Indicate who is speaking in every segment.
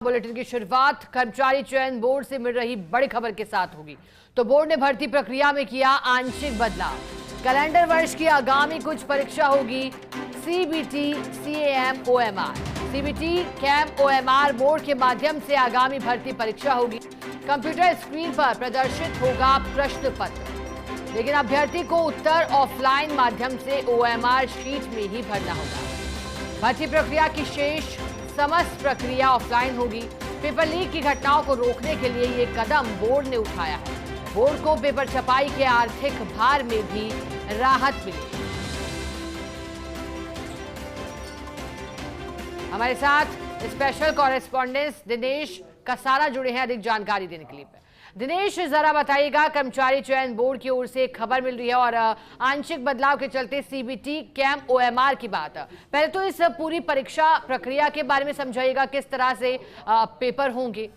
Speaker 1: Bulletin की शुरुआत कर्मचारी चयन बोर्ड से मिल रही बड़ी खबर के साथ होगी। तो बोर्ड ने भर्ती प्रक्रिया में किया आंशिक बदलाव। कैलेंडर वर्ष की आगामी कुछ परीक्षा होगी CBT CAM OMR. CBT CAM OMR board के माध्यम से आगामी भर्ती परीक्षा होगी। कंप्यूटर स्क्रीन पर प्रदर्शित होगा प्रश्न पत्र, लेकिन अभ्यर्थी को उत्तर ऑफलाइन माध्यम से ओएमआर शीट में ही भरना होगा। भर्ती प्रक्रिया की शेष समस्त प्रक्रिया ऑफलाइन होगी। पेपर लीक की घटनाओं को रोकने के लिए ये कदम बोर्ड ने उठाया है। बोर्ड को पेपर छपाई के आर्थिक भार में भी राहत मिली। हमारे साथ स्पेशल कॉरेस्पॉन्डेंट दिनेश कसारा जुड़े हैं अधिक जानकारी देने के लिए। दिनेश, जरा बताइएगा, कर्मचारी चयन बोर्ड की ओर से एक खबर मिल रही है और आंशिक बदलाव के चलते सीबीटी कैम ओएमआर की बात। पहले तो इस पूरी परीक्षा प्रक्रिया के बारे में समझाइएगा, किस तरह से पेपर होंगे।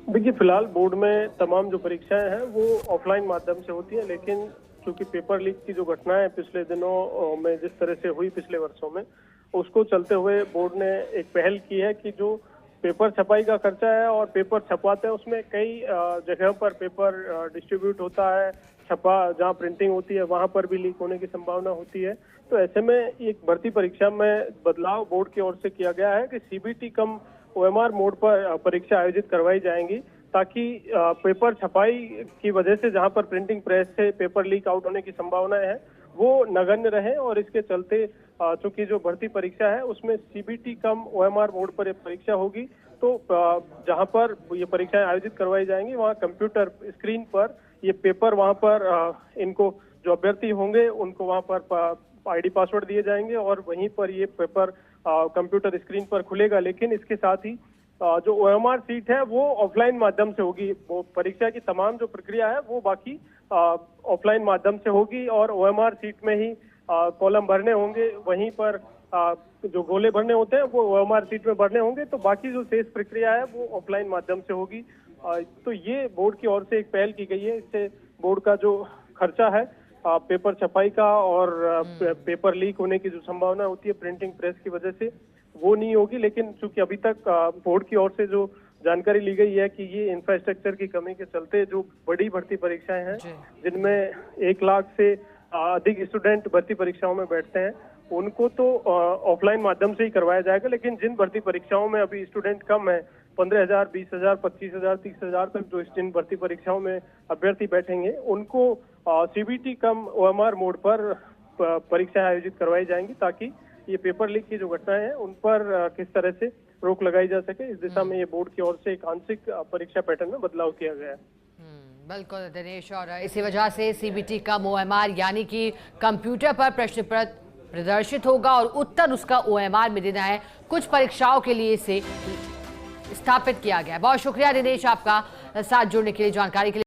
Speaker 2: देखिए, फिलहाल बोर्ड में तमाम जो परीक्षाएं हैं वो ऑफलाइन माध्यम से होती है, लेकिन चूंकि पेपर लीक की जो घटनाएं पिछले दिनों में जिस तरह से हुई पिछले वर्षों में, उसको चलते हुए बोर्ड ने एक पहल की है कि जो पेपर छपाई का खर्चा है और पेपर छपवाते हैं उसमें कई जगह पर पेपर डिस्ट्रीब्यूट होता है, छपा जहां प्रिंटिंग होती है वहां पर भी लीक होने की संभावना होती है। तो ऐसे में एक भर्ती परीक्षा में बदलाव बोर्ड की ओर से किया गया है कि सीबीटी कम ओएमआर मोड पर परीक्षा आयोजित करवाई जाएंगी, ताकि पेपर छपाई की वजह से जहां पर प्रिंटिंग प्रेस से पेपर लीक आउट होने की संभावनाएं हैं वो नगण्य रहे। और इसके चलते चूंकि जो भर्ती परीक्षा है उसमें सीबीटी कम ओएमआर मोड पर ये परीक्षा होगी, तो जहां पर ये परीक्षाएं आयोजित करवाई जाएंगी वहां कंप्यूटर स्क्रीन पर ये पेपर वहां पर इनको जो अभ्यर्थी होंगे उनको वहां पर आईडी पासवर्ड दिए जाएंगे और वहीं पर ये पेपर कंप्यूटर स्क्रीन पर खुलेगा। लेकिन इसके साथ ही जो ओएमआर सीट है वो ऑफलाइन माध्यम से होगी। वो परीक्षा की तमाम जो प्रक्रिया है वो बाकी ऑफलाइन माध्यम से होगी और ओएमआर सीट में ही कॉलम भरने होंगे, वहीं पर जो गोले भरने होते हैं वो ओएमआर सीट में भरने होंगे। तो बाकी जो शेष प्रक्रिया है वो ऑफलाइन माध्यम से होगी। तो ये बोर्ड की ओर से एक पहल की गई है। इससे बोर्ड का जो खर्चा है पेपर छपाई का और पेपर लीक होने की जो संभावना होती है प्रिंटिंग प्रेस की वजह से, वो नहीं होगी। लेकिन चूंकि अभी तक बोर्ड की ओर से जो जानकारी ली गई है कि ये इंफ्रास्ट्रक्चर की कमी के चलते जो बड़ी भर्ती परीक्षाएं हैं जिनमें 1 लाख से अधिक स्टूडेंट भर्ती परीक्षाओं में बैठते हैं, उनको तो ऑफलाइन माध्यम से ही करवाया जाएगा। लेकिन जिन भर्ती परीक्षाओं में अभी स्टूडेंट कम है, 15,000, 20,000, 25,000, 30,000 तक जो जिन भर्ती परीक्षाओं में अभ्यर्थी बैठेंगे, उनको सीबीटी कम ओएमआर मोड पर परीक्षा आयोजित करवाई जाएंगी, ताकि ये पेपर लीक की जो घटनाएं हैं उन पर किस तरह से रोक लगाई जा सके। इस दिशा में ये बोर्ड की ओर से एक आंशिक परीक्षा पैटर्न में बदलाव किया गया है।
Speaker 1: बिल्कुल दिनेश, और इसी वजह से सीबीटी का ओएमआर यानी कि कंप्यूटर पर प्रश्न पत्र प्रदर्शित होगा और उत्तर उसका ओएमआर में देना है। कुछ परीक्षाओं के लिए इसे स्थापित किया गया है। बहुत शुक्रिया दिनेश आपका साथ जुड़ने के लिए, जानकारी के लिए।